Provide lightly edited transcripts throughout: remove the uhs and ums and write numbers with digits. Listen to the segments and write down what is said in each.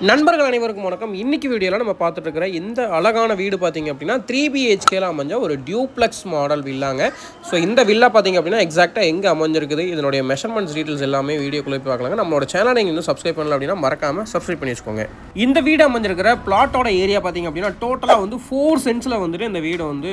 நண்பர்கள் அனைவருக்கும் வணக்கம். இன்னைக்கு வீடியோவில் நம்ம பார்த்துட்டு இருக்கிற இந்த அழகான வீடு பார்த்தீங்க அப்படின்னா 3BHKல அமைஞ்ச ஒரு டியூப்ளெக்ஸ் மாடல் வில்லாங்க. ஸோ இந்த வில்லா பார்த்தீங்க அப்படின்னா எக்ஸாக்டாக எங்கே அமைஞ்சிருக்குது, இதனுடைய மெஷர்மெண்ட்ஸ் டீட்டெயில்ஸ் எல்லாமே வீடியோக்குள்ளே போய் பார்க்கலாங்க. நம்மளோட சேனலை நீங்கள் இன்னும் சப்ஸ்கிரைப் பண்ணல அப்படின்னா மறக்காமல் சப்ஸ்கிரைப் பண்ணி வச்சுக்கோங்க. இந்த வீடு அமைஞ்சிருக்கிற பிளாட்டோட ஏரியா பார்த்தீங்க அப்படின்னா டோட்டலாக வந்து 4 சென்ட்ஸில் வந்துட்டு இந்த வீடை வந்து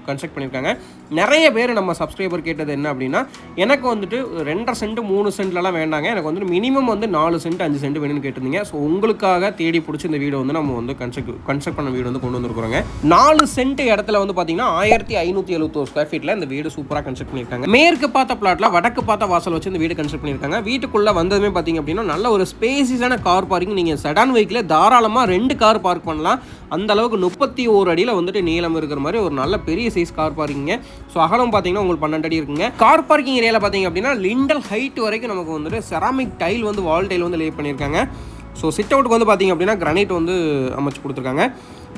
கன்ஸ்ட்ரக்ட் பண்ணியிருக்காங்க. நிறைய பேர் நம்ம சப்ஸ்கிரைபர் கேட்டது என்ன அப்படின்னா, எனக்கு வந்துட்டு 2.5 சென்ட் 3 சென்ட்லலாம் வேண்டாங்க, எனக்கு வந்து மினிமம் வந்து 4 சென்ட் 5 சென்ட் வேணும்னு கேட்டிருந்தீங்க. ஸோ உங்களுக்கு தேடி பிடிச்சி இந்த வீடு வந்து நம்ம வந்து கன்ஸ்ட்ரக்ட் பண்ண வீடு வந்து கொண்டு வந்துருக்குறோங்க. 4 சென்ட் இடத்துல வந்து பார்த்தீங்கன்னா 1571 ஸ்கொயர் ஃபீட்டில் இந்த வீடு சூப்பராக கன்ஸ்ட்ரக்ட் பண்ணியிருக்காங்க. மேற்கு பார்த்த பிளாட்ல வடக்கு பார்த்த வாசல் வச்சு இந்த வீடு கன்ஸ்ட்ரக்ட் பண்ணியிருக்காங்க. வீட்டுக்குள்ளே வந்ததுமே பார்த்தீங்க அப்படின்னா நல்ல ஒரு ஸ்பேசியஸான கார் பார்க்கிங். நீங்கள் செடான் வெஹிக்கில் தாராளமாக 2 கார் பார்க் பண்ணலாம். அந்த அளவுக்கு 31 அடியில் வந்துட்டு நீளம் இருக்கிற மாதிரி ஒரு நல்ல பெரிய சைஸ் கார் பார்க்கிங்க. ஸோ அகலம் பார்த்தீங்கன்னா உங்களுக்கு 12 அடி இருக்குங்க. கார் பார்க்கிங் ஏரியாவில் பார்த்தீங்க அப்படின்னா லிண்டல் ஹைட் வரைக்கும் நமக்கு வந்துட்டு செராமிக் டைல் வந்து வால் டைல் வந்து லே பண்ணியிருக்காங்க. ஸோ சிட் அவுட்டுக்கு வந்து பார்த்திங்க அப்படின்னா கிரானைட் வந்து அமைச்சு கொடுத்துருக்காங்க.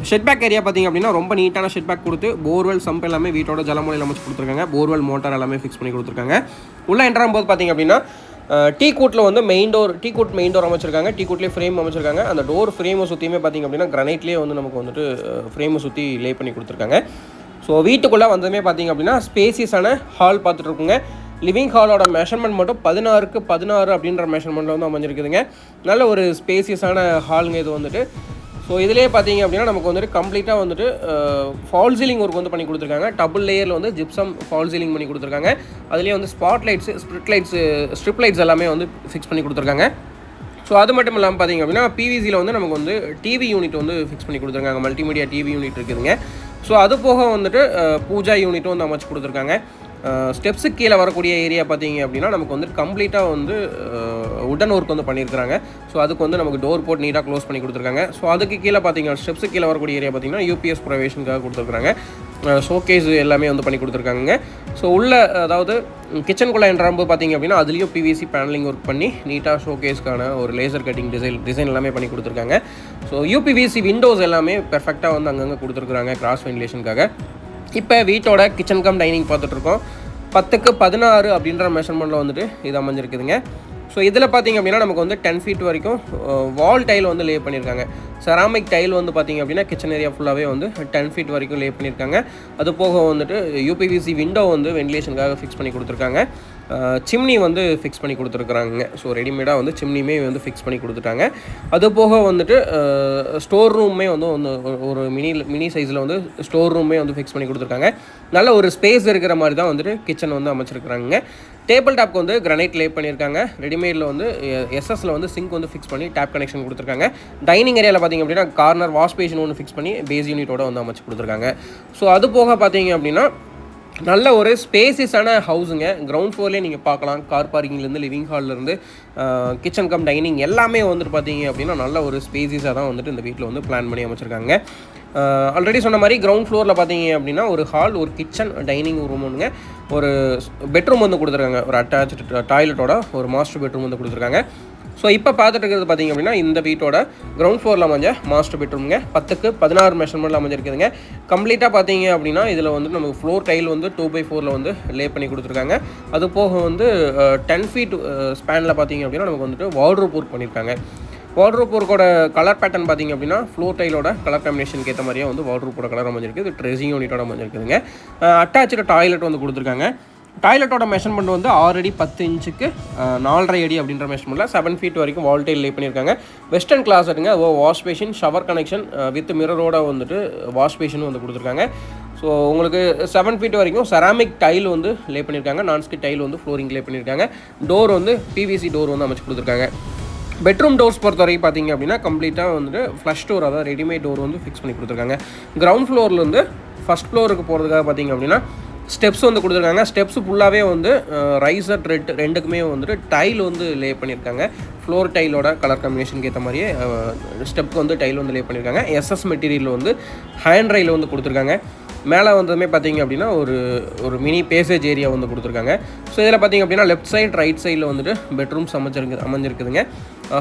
ஷெட் பேக் ஏரியா பார்த்திங்க அப்படின்னா ரொம்ப நீட்டான ஷெட் பேக் கொடுத்து போர்வெல் சம்ப் எல்லாமே வீட்டோட ஜலமுறையில் அமைச்சு கொடுத்துருக்காங்க. போர்வெல் மோட்டார் எல்லாமே ஃபிக்ஸ் பண்ணி கொடுத்துருக்காங்க. உள்ளே என்ட்ரும் போது பார்த்திங்க அப்படின்னா டீ கூட்டில் வந்து மெயின் டோர் அமைச்சிருக்காங்க. டீ கூட்லேயே ஃப்ரேம் அமைச்சிருக்காங்க. அந்த டோர் ஃப்ரேமை சுற்றியுமே பார்த்திங்க அப்படின்னா கிரானைட்லேயே வந்து நமக்கு வந்துட்டு ஃப்ரேமை சுற்றி லே பண்ணி கொடுத்துருக்காங்க. ஸோ வீட்டுக்குள்ளே வந்ததுமே பார்த்திங்க அப்படின்னா ஸ்பேசியஸான ஹால் பார்த்துட்டு இருக்குங்க. லிவிங் ஹாலோட மெஷர்மெண்ட் மட்டும் 16க்கு 16 அப்படின்ற மெஷர்மெண்ட்டில் வந்து அமைஞ்சிருக்குதுங்க. நல்ல ஒரு ஸ்பேசியஸான ஹாலுங்க இது வந்துட்டு. ஸோ இதிலே பார்த்தீங்க அப்படின்னா நமக்கு வந்துட்டு கம்ப்ளீட்டாக வந்துட்டு ஃபால் சீலிங் ஒர்க் வந்து பண்ணி கொடுத்துருக்காங்க. டபுள் லேயரில் வந்து ஜிப்சம் ஃபால் சீலிங் பண்ணி கொடுத்துருக்காங்க. அதுலேயே வந்து ஸ்பாட் லைட்ஸு ஸ்ட்ரிப் லைட்ஸ் எல்லாமே வந்து ஃபிக்ஸ் பண்ணி கொடுத்துருக்காங்க. ஸோ அது மட்டும் இல்லாமல் பார்த்திங்க அப்படின்னா பிவிசியில் வந்து நமக்கு வந்து டிவி யூனிட் வந்து ஃபிக்ஸ் பண்ணி கொடுத்துருக்காங்க. மல்டிமீடியா டிவி யூனிட் இருக்குதுங்க. ஸோ அது போக வந்துட்டு பூஜா யூனிட்டும் வந்து அமைச்சு கொடுத்துருக்காங்க. ஸ்டெப்ஸுக்கு கீழே வரக்கூடிய ஏரியா பார்த்தீங்க அப்படின்னா நமக்கு வந்து கம்ப்ளீட்டாக வந்து உடன் ஒர்க் வந்து பண்ணியிருக்காங்க. ஸோ அதுக்கு வந்து நமக்கு டோர் போட்டு நீட்டாக க்ளோஸ் பண்ணி கொடுத்துருக்காங்க. ஸோ அதுக்கு கீழே பார்த்தீங்கன்னா ஸ்டெப்ஸுக்கு கீழே வரக்கூடிய ஏரியா பார்த்தீங்கன்னா யூபிஎஸ் ப்ரொவேஷனுக்காக கொடுத்துருக்காங்க. ஷோகேஸ் எல்லாமே வந்து பண்ணி கொடுத்துருக்காங்க. ஸோ உள்ள அதாவது கிச்சனுக்குள்ளே என்ட்ராம்பு பார்த்தீங்க அப்படின்னா அதுலேயும் பிவிசி பேனலிங் ஒர்க் பண்ணி நீட்டாக ஷோகேஸ்க்கான ஒரு லேசர் கட்டிங் டிசைன் எல்லாமே பண்ணி கொடுத்துருக்காங்க. ஸோ யூபிவிசி விண்டோஸ் எல்லாமே பெர்ஃபெக்டாக வந்து அங்கங்கே கொடுத்துருக்குறாங்க கிராஸ் வென்டிலேஷனுக்காக. இப்போ வீட்டோட கிச்சன் கம் டைனிங் பார்த்துட்ருக்கோம். 10க்கு 16 அப்படின்ற மெஷர்மெண்ட்டில் வந்துட்டு இது அமைஞ்சிருக்குதுங்க. ஸோ இதில் பார்த்திங்க அப்படின்னா நமக்கு வந்து 10 ஃபீட் வரைக்கும் வால் டைல் வந்து லே பண்ணியிருக்காங்க. செராமிக் டைல் வந்து பார்த்திங்க அப்படின்னா கிச்சன் ஏரியா ஃபுல்லாகவே வந்து 10 ஃபீட் வரைக்கும் லே பண்ணியிருக்காங்க. அது போக வந்துட்டு யூபிவிசி விண்டோ வந்து வென்டிலேஷனுக்காக ஃபிக்ஸ் பண்ணி கொடுத்துருக்காங்க. சிம்னி வந்து ஃபிக்ஸ் பண்ணி கொடுத்துருக்குறாங்க. ஸோ ரெடிமேடாக வந்து சிம்னியுமே வந்து ஃபிக்ஸ் பண்ணி கொடுத்துட்டாங்க. அது போக வந்துட்டு ஸ்டோர் ரூமே வந்து ஒரு மினி சைஸில் வந்து ஸ்டோர் ரூமே வந்து ஃபிக்ஸ் பண்ணி கொடுத்துருக்காங்க. நல்ல ஒரு ஸ்பேஸ் இருக்கிற மாதிரி தான் வந்துட்டு கிச்சன் வந்து அமைச்சிருக்கிறாங்க. டேபிள் டாப்க்கு வந்து கிரானைட் லே பண்ணியிருக்காங்க. ரெடிமேடில் வந்து எஸ்எஸ்ல வந்து சிங்க் வந்து ஃபிக்ஸ் பண்ணி டேப் கனெக்ஷன் கொடுத்துருக்காங்க. டைனிங் ஏரியாவில் பார்த்திங்க அப்படின்னா கார்னர் வாஷ் பேஷன் ஒன்று ஃபிக்ஸ் பண்ணி பேஸ் யூனிட்டோட வந்து அமைச்சு கொடுத்துருக்காங்க. ஸோ அது போக பார்த்தீங்க அப்படின்னா நல்ல ஒரு ஸ்பேசியஸான ஹவுஸுங்க. கிரவுண்ட் ஃப்ளோர்லேயே நீங்கள் பார்க்கலாம். கார் பார்க்கிங்லேருந்து லிவிங் ஹால்லேருந்து கிச்சன் கம் டைனிங் எல்லாமே வந்துட்டு பார்த்தீங்க அப்படின்னா நல்ல ஒரு ஸ்பேசியஸாக தான் வந்துட்டு இந்த வீட்டில் வந்து பிளான் பண்ணி அமைச்சிருக்காங்க. ஆல்ரெடி சொன்ன மாதிரி கிரவுண்ட் ஃப்ளோரில் பார்த்தீங்க அப்படின்னா ஒரு ஹால், ஒரு கிச்சன், டைனிங் ரூம் ஒன்றுங்க, ஒரு பெட்ரூம் வந்து கொடுத்துருக்காங்க. ஒரு அட்டாச்சு டாய்லெட்டோட ஒரு மாஸ்டர் பெட்ரூம் வந்து கொடுத்துருக்காங்க. ஸோ இப்போ பார்த்துட்டு இருக்கிறது பார்த்திங்க அப்படின்னா இந்த வீட்டோட கிரவுண்ட் ஃப்ளோரில் அமைஞ்ச மாஸ்டர் பெட்ரூமுங்க. 10க்கு 16 மெஷர்மெண்ட்டில் அமைஞ்சிருக்குதுங்க. கம்ப்ளீட்டாக பார்த்தீங்க அப்படின்னா இதில் வந்து நமக்கு ஃப்ளோர் டைல் வந்து 2x4 வந்து லே பண்ணி கொடுத்துருக்காங்க. அது போக வந்து 10 ஃபீட் ஸ்பேனில் பார்த்திங்க அப்படின்னா நமக்கு வந்துட்டு வார்ட்ரோப் ஒர்க் பண்ணியிருக்காங்க. வார்ட்ரோப் ஒர்க்கோட கலர் பேட்டர்ன் பார்த்திங்க அப்படின்னா ஃப்ளோர் டைலோட கலர் காம்பினேஷனுக்கு ஏற்ற மாதிரியே வந்து வார்ட்ரோப்போட கலர் அமைஞ்சிருக்கு. இது ட்ரெஸ்ஸிங் யூனிட்டோட அமைஞ்சிருக்குதுங்க. அட்டாச்சு டாய்லெட் வந்து கொடுத்துருக்காங்க. டாய்லெட்டோட மெஷர்மெண்ட் வந்து 6 அடி 10 இன்ச்சுக்கு 4.5 அடி அப்படின்ற மெஷர்மெண்ட்டில் 7 ஃபீட் வரைக்கும் வால் டைல் லே பண்ணியிருக்காங்க. வெஸ்டர்ன் கிளாஸட்டுங்க. Wash basin, shower connection with மிரரோட வந்துட்டு வாஷ் பேஷனும் வந்து கொடுத்துருக்காங்க. ஸோ உங்களுக்கு 7 ஃபீட் வரைக்கும் செராமிக் டைல் வந்து லே பண்ணியிருக்காங்க. நான்ஸ்கிட் டைல் வந்து ஃப்ளோரிங் லே பண்ணியிருக்காங்க. டோர் வந்து பிவிசி டோர் வந்து அமைச்சு கொடுத்துருக்காங்க. பெட்ரூம் டோர்ஸ் பொறுத்த வரைக்கும் பார்த்திங்க அப்படின்னா கம்ப்ளீட்டாக வந்துட்டு ஃப்ளஷ் டோர், அதாவது ரெடிமேட் டோர் வந்து ஃபிக்ஸ் பண்ணி கொடுத்துருக்காங்க. கிரவுண்ட் ஃப்ளோர்லேருந்து ஃபஸ்ட் ஃப்ளோருக்கு போகிறதுக்காக பார்த்திங்க அப்படின்னா ஸ்டெப்ஸ் வந்து கொடுத்துருக்காங்க. ஸ்டெப்ஸ் ஃபுல்லாகவே வந்து ரைசர் ரெண்டுக்குமே வந்துட்டு டைல் வந்து லே பண்ணியிருக்காங்க. ஃப்ளோர் டைலோட கலர் காம்பினேஷனுக்கு ஏற்ற மாதிரியே ஸ்டெப்க்கு வந்து டைல் வந்து லே பண்ணியிருக்காங்க. எஸ்எஸ் மெட்டீரியல் வந்து ஹேண்ட் ரைல் வந்து கொடுத்துருக்காங்க. மேலே வந்ததுமே பார்த்திங்க அப்படின்னா ஒரு மினி பேசேஜ் ஏரியா வந்து கொடுத்துருக்காங்க. ஸோ இதில் பார்த்திங்க அப்படின்னா லெஃப்ட் சைட் ரைட் சைடில் வந்துட்டு பெட்ரூம்ஸ் அமைஞ்சிருக்குதுங்க.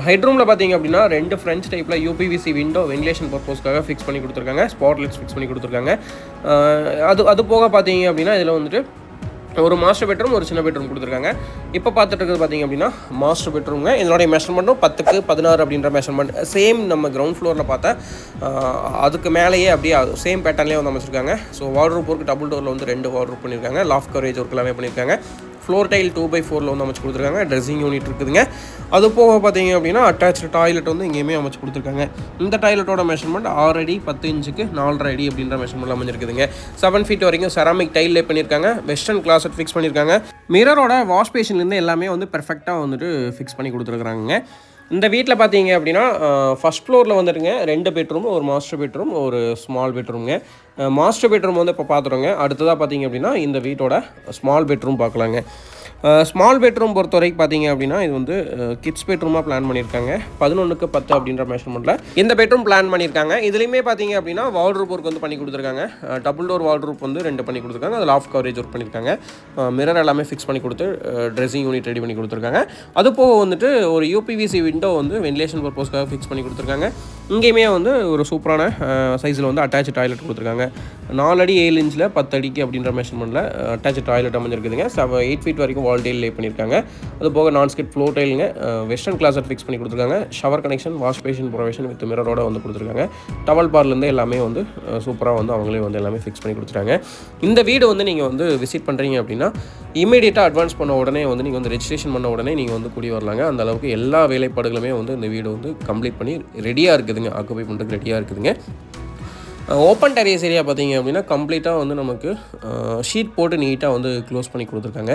ஹெட்ரூமில் பார்த்திங்க அப்படின்னா 2 ஃப்ரெஞ்ச் டைப்பில் யூபிவிசி விண்டோ வென்டிலேஷன் பர்பஸ்க்காக ஃபிக்ஸ் பண்ணி கொடுத்துருக்காங்க. ஸ்பாட் லைட்ஸ் ஃபிக்ஸ் பண்ணி கொடுத்துருக்காங்க. அது போக பார்த்திங்க அப்படின்னா இதில் வந்துட்டு ஒரு மாஸ்டர் பெட்ரூம், ஒரு சின்ன பெட்ரூம் கொடுத்துருக்காங்க. இப்போ பார்த்துட்டு இருக்கிறது பார்த்திங்க அப்படின்னா மாஸ்டர் பெட்ரூம்ங்க. இதனுடைய மெஷர்மெண்ட்டும் 10க்கு 16 அப்படின்ற மெஷர்மெண்ட். சேம் நம்ம கிரவுண்ட் ஃப்ளோரில் பார்த்தா அதுக்கு மேலேயே அப்படியே சேம் பேட்டர்ன்லேயே வந்து அமைச்சிருக்காங்க. ஸோ வார்ட்ரோப் ஒர்க் டபுள் டோரில் வந்து 2 வார்ட்ரோப் பண்ணியிருக்காங்க. லாஃப்ட் கவரேஜ் ஒர்க் எல்லாமே பண்ணியிருக்காங்க. ஃப்ளோர் டைல் 2x4 வந்து அமைச்சு கொடுத்துருக்காங்க. ட்ரெஸ்ஸிங் யூனிட் இருக்குதுங்க. அது போக பார்த்தீங்க அப்படின்னா அட்டாச்சு டாய்லெட் வந்து இங்கேயுமே அமைச்சு கொடுத்துருக்காங்க. இந்த டாய்லெட்டோட மெஷர்மெண்ட் 6 அடி 10 இன்ச்சுக்கு 4.5 அடி அப்படின்ற மெஷர்மெண்ட் அமைஞ்சிருக்குதுங்க. 7 ஃபீட் வரைக்கும் செராமிக் டைல் லே பண்ணியிருக்காங்க. வெஸ்டர்ன் கிளாசட் ஃபிக்ஸ் பண்ணியிருக்காங்க. மிரரோட வாஷ் பேஷன்லேருந்து எல்லாமே வந்து பெர்ஃபெக்டாக வந்துட்டு ஃபிக்ஸ் பண்ணி கொடுத்துருக்குறாங்க. இந்த வீட்டில் பார்த்தீங்க அப்படின்னா ஃபஸ்ட் ஃப்ளோரில் வந்துட்டுங்க 2 பெட்ரூம், ஒரு மாஸ்டர் பெட்ரூம், ஒரு ஸ்மால் பெட்ரூம்ங்க. மாஸ்டர் பெட்ரூம் வந்து இப்போ பார்த்துறோங்க. அடுத்ததாக பார்த்தீங்க அப்படின்னா இந்த வீட்டோட ஸ்மால் பெட்ரூம் பார்க்கலாங்க. ஸ்மால் பெட்ரூம் பொறுத்த வரைக்கும் பார்த்தீங்க அப்படின்னா இது வந்து கிட்ஸ் பெட்ரூமாக பிளான் பண்ணியிருக்காங்க. 11க்கு 10 அப்படின்ற மெஷர்மெண்ட்டில் இந்த பெட்ரூம் பிளான் பண்ணியிருக்காங்க. இதுலேயுமே பார்த்தீங்க அப்படின்னா வார்ட்ரோப் ஒர்க் வந்து பண்ணி கொடுத்துருக்காங்க. டபுள் டோர் வார்ட்ரோப் வந்து 2 பண்ணி கொடுத்துருக்காங்க. அது லாஃப்ட் கவரேஜ் ஒர்க் பண்ணியிருக்காங்க. மிரர் எல்லாமே ஃபிக்ஸ் பண்ணி கொடுத்து ட்ரெஸ்ஸிங் யூனிட் ரெடி பண்ணி கொடுத்துருக்காங்க. அது போக வந்துட்டு ஒரு யூபிவிசி விண்டோ வந்து வென்டிலேஷன் பர்பஸ்க்காக ஃபிக்ஸ் பண்ணி கொடுத்துருக்காங்க. இங்கேயுமே வந்து ஒரு சூப்பரான சைஸில் வந்து அட்டாச் டாய்லெட் கொடுத்துருக்காங்க. 4 அடி 7 இன்ச்சில் 10 அடிக்கு அப்படின்ற மெஷர்மெண்ட்டில் அட்டாச் டாய்லெட் அமைஞ்சிருக்குதுங்க. 8 ஃபீட் வரைக்கும் வால் டைல் லே பண்ணியிருக்காங்க. அது போக நான்ஸ்கிட் ஃப்ளோர் டைலுங்க. வெஸ்டர்ன் கிளாசட் ஃபிக்ஸ் பண்ணி கொடுத்துருக்காங்க. Shower connection, wash basin provision with மிரரோட வந்து கொடுத்துருக்காங்க. டவல் பார்லேருந்து எல்லாமே வந்து சூப்பராக வந்து அவங்களே வந்து எல்லாமே ஃபிக்ஸ் பண்ணி கொடுத்துட்டாங்க. இந்த வீடு வந்து நீங்கள் வந்து விசிட் பண்ணுறீங்க அப்படின்னா இமீடியட்டாக அட்வான்ஸ் பண்ண உடனே வந்து நீங்கள் வந்து ரெஜிஸ்ட்ரேஷன் பண்ண உடனே நீங்கள் வந்து கூடி வரலாங்க. அந்த அளவுக்கு எல்லா வேலைப்பாடுகளுமே வந்து இந்த வீடு வந்து கம்ப்ளீட் பண்ணி ரெடியாக இருக்குதுங்க. ஆக்குபை பண்ணுறதுக்கு ரெடியாக இருக்குதுங்க. ஓப்பன் டெரேஸ் ஏரியா பார்த்தீங்க அப்படின்னா கம்ப்ளீட்டாக வந்து நமக்கு ஷீட் போட்டு நீட்டாக வந்து க்ளோஸ் பண்ணி கொடுத்துருக்காங்க.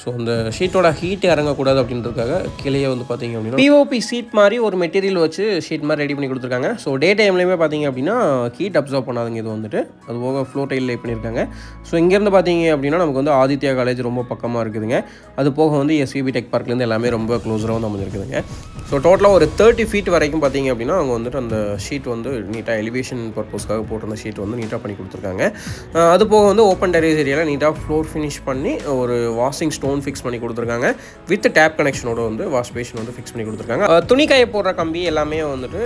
ஸோ அந்த ஷீட்டோட ஹீட் இறங்கக்கூடாது அப்படின்றதுக்காக கீழே வந்து பார்த்தீங்க அப்படின்னா பிஓபி ஷீட் மாதிரி ஒரு மெட்டீரியல் வச்சு ஷீட் மாதிரி ரெடி பண்ணி கொடுத்துருக்காங்க. ஸோ டே டைம்லேயுமே பார்த்தீங்க அப்படின்னா ஹீட் அப்சர்வ் பண்ணாதுங்க இது வந்துட்டு. அது போக ஃப்ளோர் டைல் லே பண்ணியிருக்காங்க. ஸோ இங்கேருந்து பார்த்தீங்க அப்படின்னா நமக்கு வந்து ஆதித்யா காலேஜ் ரொம்ப பக்கமாக இருக்குதுங்க. அது போக வந்து எஸ்விபி டெக் பார்க்லேருந்து எல்லாமே ரொம்ப க்ளோஸராக வந்து அமைஞ்சிருக்குதுங்க. ஸோ டோட்டலாக ஒரு 30 ஃபீட் வரைக்கும் பார்த்தீங்க அப்படின்னா அவங்க வந்துட்டு அந்த ஷீட் வந்து நீட்டாக எலிவேஷன் பர்பஸ்க்காக போட்டிருந்த ஷீட் வந்து நீட்டாக பண்ணி கொடுத்துருக்காங்க. அது போக வந்து ஓப்பன் டெரேஸ் ஏரியாவில் நீட்டாக ஃப்ளோர் ஃபினிஷ் பண்ணி ஒரு வாஷிங் ஸ்டோன் ஃபிக்ஸ் பண்ணி கொடுத்துருக்காங்க. வித் டேப் கனெக்ஷனோட வந்து வாஷ் பேஷன் வந்து ஃபிக்ஸ் பண்ணி கொடுத்துருக்காங்க. துணிக்காய போடுற கம்பி எல்லாமே வந்துட்டு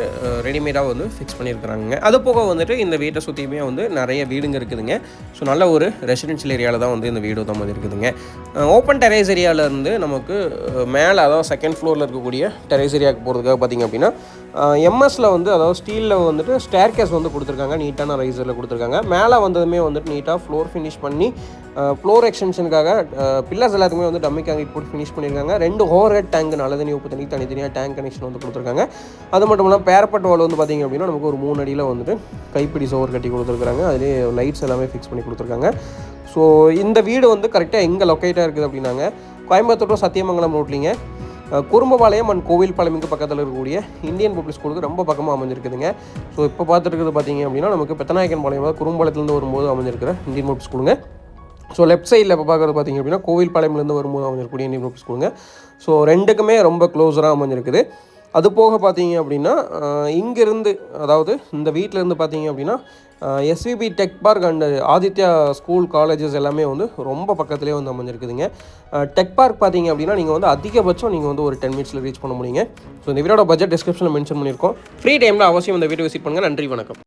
ரெடிமேடாக வந்து ஃபிக்ஸ் பண்ணியிருக்கிறாங்க. அது போக வந்துட்டு இந்த வீட்டை சுற்றியுமே வந்து நிறைய வீடுங்க இருக்குதுங்க. ஸோ நல்ல ஒரு ரெசிடென்ஷியல் ஏரியாவில் தான் வந்து இந்த வீடு தான் வந்து இருக்குதுங்க. ஓப்பன் டெரேஸ் ஏரியாவிலேருந்து நமக்கு மேலே அதாவது செகண்ட் ஃப்ளோரில் இருக்கக்கூடிய டெரேஸ் ஏரியாவுக்கு போகிறதுக்காக பார்த்திங்க அப்படின்னா எம்எஸ்சில் வந்து அதாவது ஸ்டீலில் வந்துட்டு ஸ்டேர்கேஸ் வந்து கொடுத்துருக்காங்க. நீட்டான ரைசரில் கொடுத்துருக்காங்க. மேலே வந்ததுமே வந்துட்டு நீட்டாக ஃப்ளோர் ஃபினிஷ் பண்ணி ஃப்ளோர் எக்ஸ்டென்ஷனுக்காக பில்லர்ஸ் எல்லாத்துக்குமே வந்து டம்மி காங்கிரீட் போட்டு ஃபினிஷ் பண்ணியிருக்காங்க. 2 ஓவர்ஹெட் டேங்க் நல்ல தண்ணி உப்பு தண்ணி தனித்தனியாக டேங்க் கனெக்ஷன் வந்து கொடுத்துருக்காங்க. அது மட்டும் இல்லாமல் பேரப்பட் வால் வந்து பார்த்திங்க அப்படின்னா நமக்கு ஒரு 3 அடியில் வந்துட்டு கைப்பிடி சோவர் கட்டி கொடுத்துருக்காங்க. அதிலே லைட்ஸ் எல்லாமே ஃபிக்ஸ் பண்ணி கொடுத்துருக்காங்க. ஸோ இந்த வீடு வந்து கரெக்டாக எங்கே லொக்கேட்டாக இருக்குது அப்படின்னாங்க கோயம்புத்தூர் சத்தியமங்கலம் ரோட்லிங்க குறும்பபாளையம் அண்ட் கோவில்பாளையமுக்கு பக்கத்தில் இருக்கக்கூடிய இந்தியன் பப்ளிக் ஸ்கூலுக்கு ரொம்ப பக்கமாக அமைஞ்சிருக்குதுங்க. ஸோ இப்போ பார்த்துருக்குது பார்த்திங்க அப்படின்னா நமக்கு பெத்தநாயக்கன் பாளையம் குறும்பாளையத்துலேருந்து வரும்போது அமைஞ்சிருக்கிற இந்தியன் பப்ளிக் ஸ்கூலுங்க. ஸோ லெஃப்ட் சைடில் இப்போ பார்க்குறது பார்த்திங்க அப்படின்னா கோவில்பாளையம்லேருந்து வரும்போது அமைஞ்சிருக்கக்கூடிய இந்தியன் பப்ளிக் ஸ்கூலுங்க. ஸோ ரெண்டுக்குமே ரொம்ப க்ளோஸராக அமைஞ்சிருக்குது. அது போக பார்த்தீங்க அப்படின்னா இங்கேருந்து அதாவது இந்த வீட்டிலேருந்து பார்த்தீங்க அப்படின்னா SVP tech park and Aditya school colleges எல்லாமே வந்து ரொம்ப பக்கத்துலேயே வந்து அமைஞ்சிருக்குதுங்க. டெக் பார்க் பார்த்தீங்க அப்படின்னா நீங்கள் வந்து அதிகபட்சம் நீங்கள் வந்து ஒரு 10 மினிட்ஸில் ரீச் பண்ண முடியுங்க. ஸோ இந்த வீடியோட பட்ஜெட் டிஸ்கிரிப்ஷனில் மென்ஷன் பண்ணியிருக்கோம். ஃப்ரீ டைமில் அவசியம் இந்த வீடியோ விசிட் பண்ணுங்கள். நன்றி, வணக்கம்.